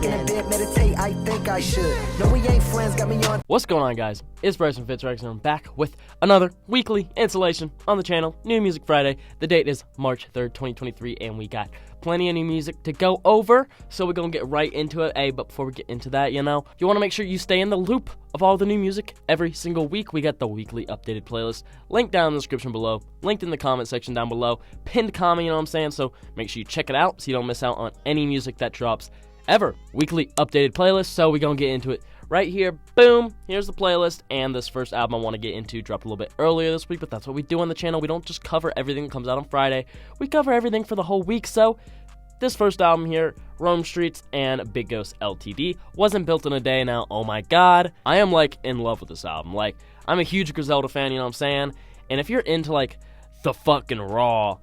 in bed, meditate, I think I should. No, we ain't friends, got me on. What's going on, guys? It's Bryce from Fitzrex, and I'm back with another weekly installation on the channel. New Music Friday. The date is March 3rd, 2023, and we got plenty of new music to go over, so we're gonna get right into it. Hey, but before we get into that, you want to make sure you stay in the loop of all the new music every single week. We got the weekly updated playlist linked down in the description below, linked in the comment section down below, pinned comment, you know what I'm saying? So make sure you check it out so you don't miss out on any music that drops ever. Weekly updated playlist, so we're gonna get into it right here. Boom, here's the playlist, and this first album I want to get into dropped a little bit earlier this week, but that's what we do on the channel. We don't just cover everything that comes out on Friday, we cover everything for the whole week. So this first album here, Streetz and Big Ghost Ltd, wasn't built in a day. Now, oh my god, I am like in love with this album. Like, I'm a huge Griselda fan, you know what I'm saying? And if you're into like the fucking raw,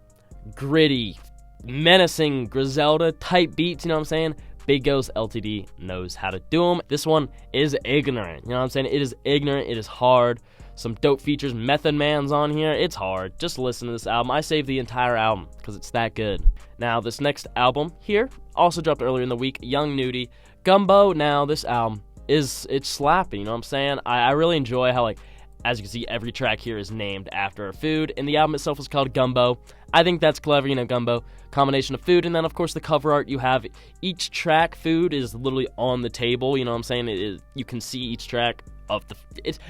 gritty, menacing Griselda type beats, you know what I'm saying? Big Ghost Ltd knows how to do them. This one is ignorant, you know what I'm saying? It is ignorant, it is hard. Some dope features, Method Man's on here. It's hard. Just listen to this album. I saved the entire album because it's that good. Now, this next album here also dropped earlier in the week, Young Nudy, Gumbo. Now, this album it's slapping, you know what I'm saying? I really enjoy how, like, as you can see, every track here is named after a food, and the album itself is called Gumbo. I think that's clever, you know, Gumbo, combination of food, and then, of course, the cover art. You have each track, food is literally on the table, you know what I'm saying? You can see each track of the,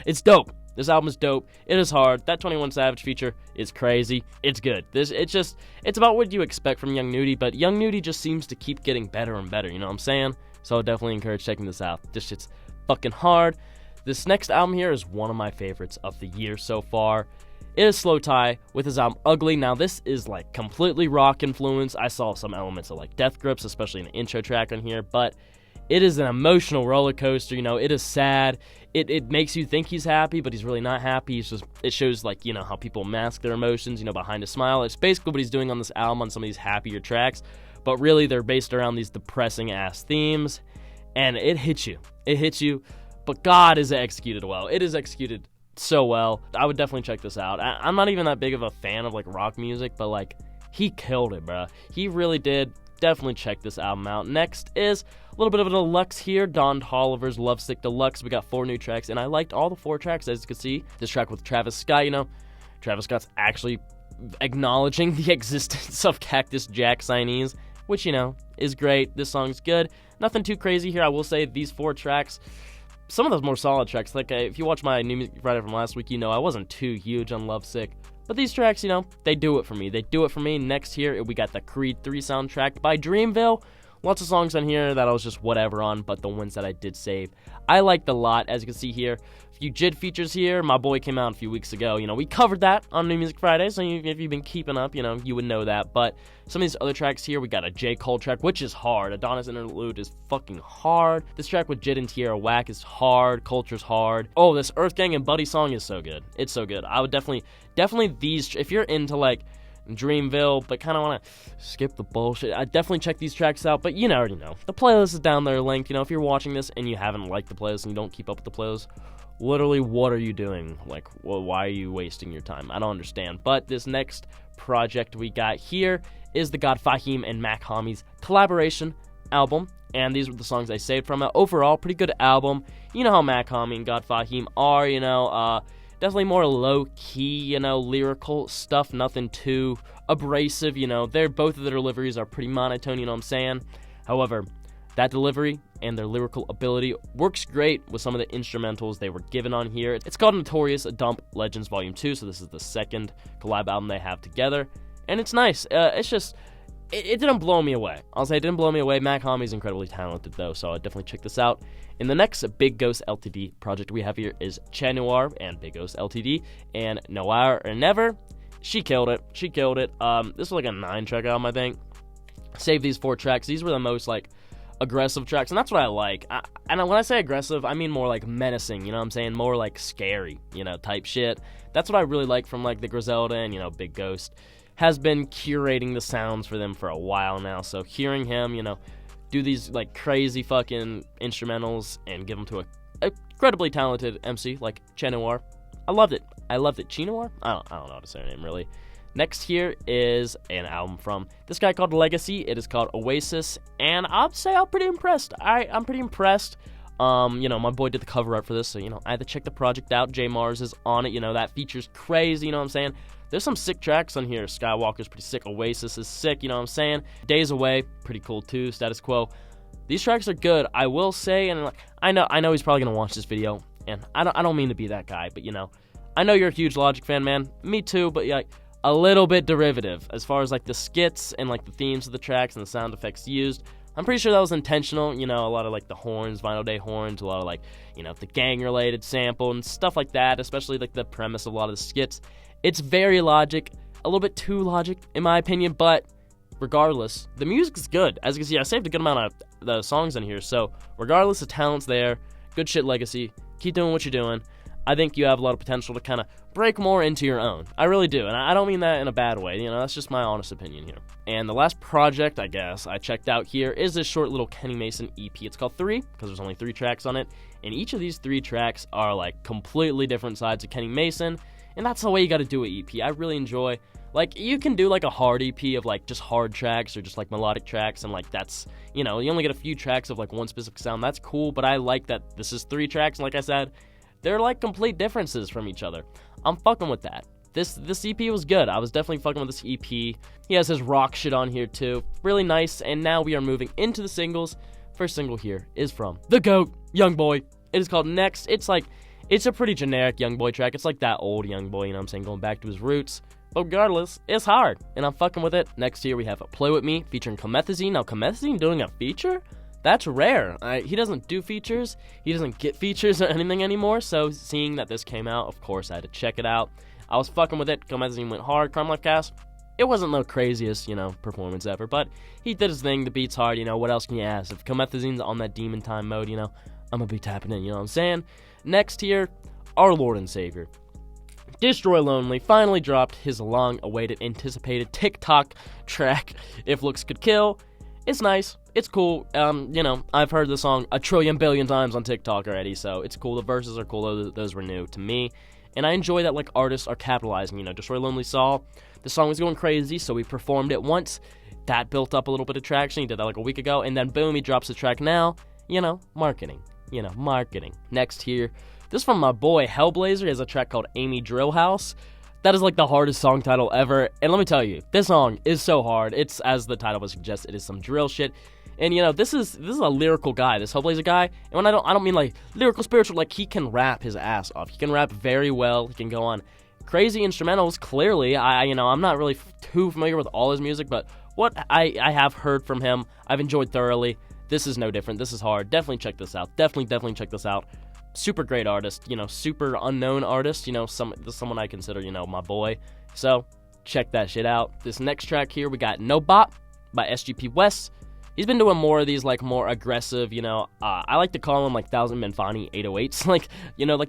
it's dope. This album is dope. It is hard. That 21 Savage feature is crazy. It's good. It's about what you expect from Young Nudy, but Young Nudy just seems to keep getting better and better, you know what I'm saying? So I definitely encourage checking this out. This shit's fucking hard. This next album here is one of my favorites of the year so far. It is slowthai with his album Ugly. Now, this is like completely rock influence. I saw some elements of like Death Grips, especially in the intro track on here, but it is an emotional roller coaster, you know. It is sad. It makes you think he's happy, but he's really not happy. It shows, like, you know, how people mask their emotions, you know, behind a smile. It's basically what he's doing on this album on some of these happier tracks, but really they're based around these depressing ass themes, and it hits you. It hits you, but God, is it executed well. It is executed so well. I would definitely check this out. I'm not even that big of a fan of like rock music, but like, he killed it, bruh. He really did. Definitely check this album out. Next is a little bit of a deluxe here, Don Toliver's Lovesick Deluxe. We got 4 new tracks, and I liked all the 4 tracks, as you can see. This track with Travis Scott, you know, Travis Scott's actually acknowledging the existence of Cactus Jack signees, which, you know, is great. This song's good. Nothing too crazy here. I will say these 4 tracks, some of those more solid tracks, like if you watch my New Music Friday from last week, you know I wasn't too huge on Lovesick. But these tracks, you know, they do it for me. They do it for me. Next here, we got the Creed 3 soundtrack by Dreamville. Lots of songs on here that I was just whatever on, but the ones that I did save, I liked a lot. As you can see here, a few JID features here. My Boy came out a few weeks ago. You know, we covered that on New Music Friday, so if you've been keeping up, you know, you would know that. But some of these other tracks here, we got a J. Cole track, which is hard. Adonis Interlude is fucking hard. This track with JID and Tierra Whack is hard. Culture's hard. Oh, this Earth Gang and Buddy song is so good. It's so good. I would definitely these, if you're into like Dreamville, but kind of want to skip the bullshit, I definitely check these tracks out. But you already know, the playlist is down there linked. You know, if you're watching this and you haven't liked the playlist and you don't keep up with the playlist, literally, what are you doing? Like, well, why are you wasting your time? I don't understand. But this next project we got here is the God Fahim and Mach-Hommy's collaboration album, and these were the songs I saved from it. Overall, pretty good album. You know how Mach-Hommy and God Fahim are, you know, definitely more low-key, you know, lyrical stuff, nothing too abrasive, you know. Both of their deliveries are pretty monotone, you know what I'm saying? However, that delivery and their lyrical ability works great with some of the instrumentals they were given on here. It's called Notorious, Dump Legends Volume 2, so this is the second collab album they have together, and it's nice. It's just, it didn't blow me away. I'll say it didn't blow me away. Mach-Hommy's incredibly talented, though, so I'd definitely check this out. In the next Big Ghost Ltd project we have here is Noir and Big Ghost Ltd and Noir or Never. She killed it. She killed it. This was like a 9-track album, I think. Save these 4 tracks. These were the most like aggressive tracks, and that's what I like. And when I say aggressive, I mean more like menacing, you know what I'm saying? More like scary, you know, type shit. That's what I really like from like the Griselda, and, you know, Big Ghost has been curating the sounds for them for a while now, so hearing him, you know, do these like crazy fucking instrumentals and give them to a incredibly talented MC like Noir, I loved it. I loved it. Noir? I don't know how to say her name, really. Next here is an album from this guy called Legaci. It is called OASIS, and I'll say I'm pretty impressed. I'm pretty impressed. My boy did the cover art for this, so, I had to check the project out. J Mars is on it, that feature's crazy, you know what I'm saying? There's some sick tracks on here. Skywalker's pretty sick. OASIS is sick, you know what I'm saying? Days Away, pretty cool too. Status Quo. These tracks are good. I will say, and I know he's probably gonna watch this video, and I don't mean to be that guy, but I know you're a huge Logic fan, man. Me too, but a little bit derivative as far as the skits and the themes of the tracks and the sound effects used. I'm pretty sure that was intentional, a lot of the horns, Vinyl Day horns, a lot of the gang-related sample and stuff like that, especially the premise of a lot of the skits. It's very Logic, a little bit too Logic in my opinion, but regardless, the music's good. As you can see, I saved a good amount of the songs in here, so regardless, the talent's there. Good shit, Legaci. Keep doing what you're doing. I think you have a lot of potential to kind of break more into your own. I really do, and I don't mean that in a bad way. That's just my honest opinion here. And the last project, I guess, I checked out here is this short little Kenny Mason EP. It's called 3, because there's only 3 tracks on it, and each of these 3 tracks are, completely different sides of Kenny Mason, and that's the way you gotta do an EP. I really enjoy, you can do, a hard EP of, just hard tracks or just, melodic tracks, and, that's, you only get a few tracks of, one specific sound. That's cool, but I like that this is 3 tracks, and like I said, they're complete differences from each other. I'm fucking with that. This EP was good. I was definitely fucking with this EP. He has his rock shit on here too. Really nice. And now we are moving into the singles. First single here is from the GOAT, YoungBoy. It is called Next. It's a pretty generic YoungBoy track. It's that old YoungBoy, you know what I'm saying, going back to his roots. But regardless, it's hard, and I'm fucking with it. Next here we have PlayWitMe featuring Comethazine. Now, Comethazine doing a feature? That's rare. He doesn't do features. He doesn't get features or anything anymore. So seeing that this came out, of course, I had to check it out. I was fucking with it. Comethazine went hard. Krimelife cast. It wasn't the craziest, performance ever, but he did his thing. The beat's hard. What else can you ask? If Comethazine's on that demon time mode, I'm gonna be tapping in. You know what I'm saying? Next here, our Lord and Savior, Destroy Lonely, finally dropped his long-awaited, anticipated TikTok track, If Looks Could Kill. It's nice. It's cool. I've heard the song a trillion billion times on TikTok already, so it's cool. The verses are cool. Those were new to me. And I enjoy that, artists are capitalizing. Destroy Lonely saw the song was going crazy, so we performed it once. That built up a little bit of traction. He did that a week ago, and then boom, he drops the track now. Marketing. Marketing. Next here, this is from my boy Hellblzr. He has a track called Amy Drillhouse. That is the hardest song title ever, and let me tell you, this song is so hard. It's, as the title would suggest, it is some drill shit. And this is a lyrical guy, this Hellblzr guy. And when I don't mean lyrical spiritual, he can rap his ass off. He can rap very well. He can go on crazy instrumentals. Clearly, I'm not really too familiar with all his music, but what I have heard from him, I've enjoyed thoroughly. This is no different. This is hard. Definitely check this out. Definitely check this out. Super great artist, super unknown artist, someone I consider, my boy. So, check that shit out. This next track here, we got No Bop by sgpwes. He's been doing more of these, more aggressive, I like to call them, Thousand Manfani 808s,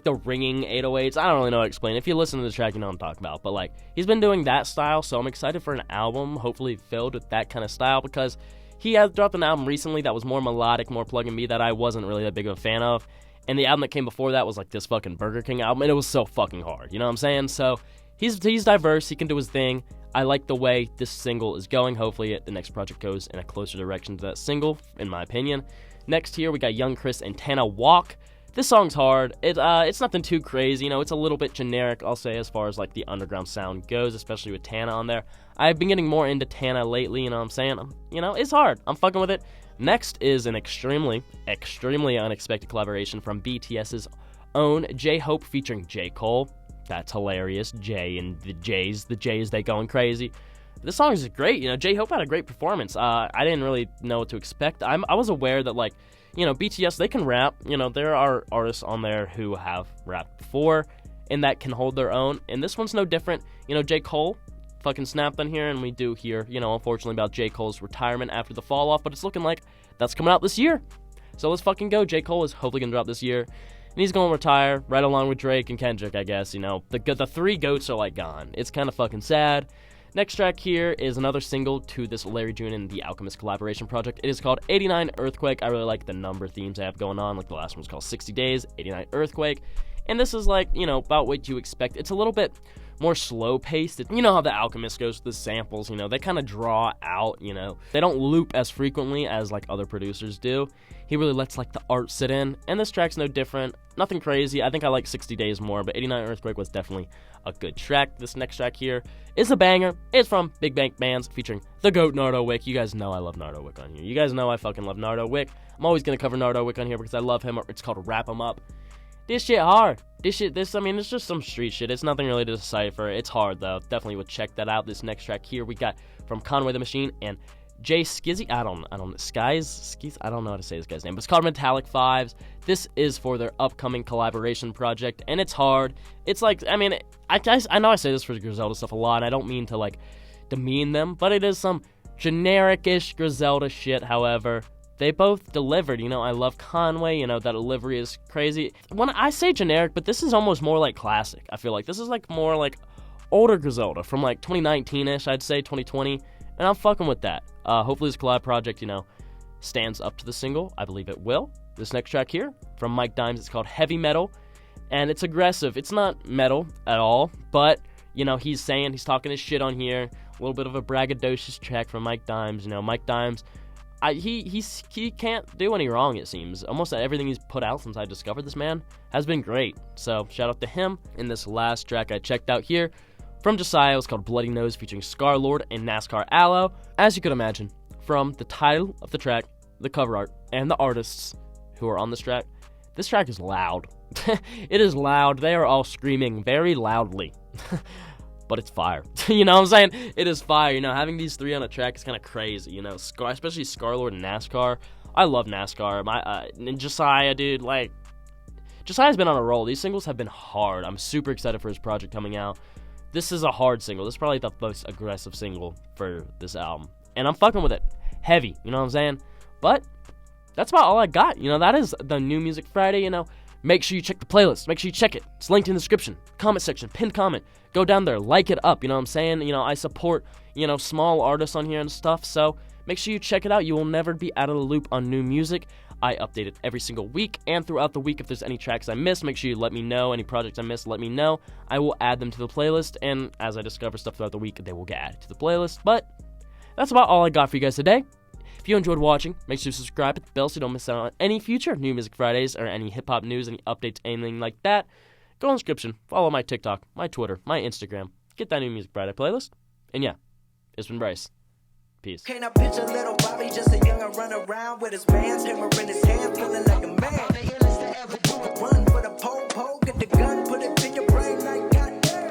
the ringing 808s. I don't really know how to explain. If you listen to the track, you know what I'm talking about. But, he's been doing that style, so I'm excited for an album, hopefully filled with that kind of style, because he has dropped an album recently that was more melodic, more plug-and-be, that I wasn't really that big of a fan of. And the album that came before that was this fucking Burger King album, and it was so fucking hard, you know what I'm saying? So, he's diverse, he can do his thing. I like the way this single is going. Hopefully the next project goes in a closer direction to that single, in my opinion. Next here, we got yvngchris and Tana Walk. This song's hard. It's nothing too crazy, it's a little bit generic, I'll say, as far as the underground sound goes, especially with Tana on there. I've been getting more into Tana lately, you know what I'm saying? It's hard. I'm fucking with it. Next is an extremely unexpected collaboration from BTS's own J-Hope featuring J. Cole. That's hilarious. Jay and the Jays, they going crazy. This song is great. J-Hope had a great performance. I didn't really know what to expect. I was aware that, BTS, they can rap. There are artists on there who have rapped before and that can hold their own. And this one's no different. J. Cole fucking snapped on here, and we do hear, unfortunately, about J. Cole's retirement after the fall off, but it's looking like that's coming out this year. So let's fucking go. J. Cole is hopefully gonna drop this year, and he's gonna retire right along with Drake and Kendrick, I guess. The 3 goats are gone. It's kind of fucking sad. Next track here is another single to this Larry June and the Alchemist collaboration project. It is called 89 Earthquake. I really like the number themes they have going on. The last one was called 60 Days, 89 Earthquake. And this is about what you expect. It's a little bit more slow-paced. You know how the Alchemist goes with the samples, you know, they kind of draw out, you know. They don't loop as frequently as, like, other producers do. He really lets, like, the art sit in, and this track's no different. Nothing crazy. I think I like 60 Days more, but 89 Earthquake was definitely a good track. This next track here is a banger. It's from BigBankBandz featuring the GOAT Nardo Wick. You guys know I love Nardo Wick on here. You guys know I fucking love Nardo Wick. I'm always going to cover Nardo Wick on here because I love him. It's called Wrap 'Em Up. This shit hard. I mean, it's just some street shit. It's nothing really to decipher. It's hard, though. Definitely would check that out. This next track here we got from Conway the Machine and Jay Skizzy. I don't Skeese. I don't know how to say this guy's name, but it's called Metallic Fives. This is for their upcoming collaboration project, and it's hard. It's like, I mean, I know I say this for Griselda stuff a lot, and I don't mean to, like, demean them, but it is some generic-ish Griselda shit, however. They both delivered, you know. I love Conway, you know, that delivery is crazy. When I say generic, but this is almost more like classic, I feel like. This is, like, more like older Griselda from, like, 2019-ish, I'd say, 2020, and I'm fucking with that. Hopefully this collab project, you know, stands up to the single. I believe it will. This next track here from Mike Dimes, it's called Heavy Metal, and it's aggressive. It's not metal at all, but, you know, he's talking his shit on here. A little bit of a braggadocious track from Mike Dimes. You know, Mike Dimes, he can't do any wrong, it seems. Almost everything he's put out since I discovered this man has been great. So, shout out to him. In this last track I checked out here from Josiah, it's called Bloody Nose featuring Scarlord and NASCAR Aloe. As you could imagine, from the title of the track, the cover art, and the artists who are on this track is loud. It is loud. They are all screaming very loudly. But it's fire. You know what I'm saying? It is fire. You know, having these three on a track is kind of crazy. You know, especially Scarlord and NASCAR. I love NASCAR. And Josiah, dude, like, Josiah's been on a roll. These singles have been hard. I'm super excited for his project coming out. This is a hard single. This is probably the most aggressive single for this album. And I'm fucking with it. Heavy. You know what I'm saying? But that's about all I got. You know, that is the New Music Friday, you know. Make sure you check the playlist. Make sure you check it. It's linked in the description. Comment section. Pinned comment. Go down there. Like it up. You know what I'm saying? You know, I support, you know, small artists on here and stuff. So make sure you check it out. You will never be out of the loop on new music. I update it every single week. And throughout the week, if there's any tracks I missed, make sure you let me know. Any projects I missed, let me know. I will add them to the playlist. And as I discover stuff throughout the week, they will get added to the playlist. But that's about all I got for you guys today. If you enjoyed watching, make sure you subscribe, hit the bell so you don't miss out on any future New Music Fridays or any hip-hop news, any updates, anything like that. Go in the description, follow my TikTok, my Twitter, my Instagram, get that New Music Friday playlist. And yeah, it's been Bryce. Peace. Can't I picture little Bobby, just a young'un run around with his bands, hammer in his hand, feeling like a man. The illest to ever do it. Run for the pole, get the gun, put it in your brain like goddamn.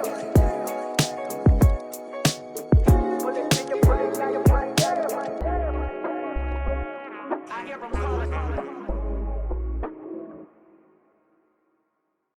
Put it in your brain like goddamn. I hear him calling.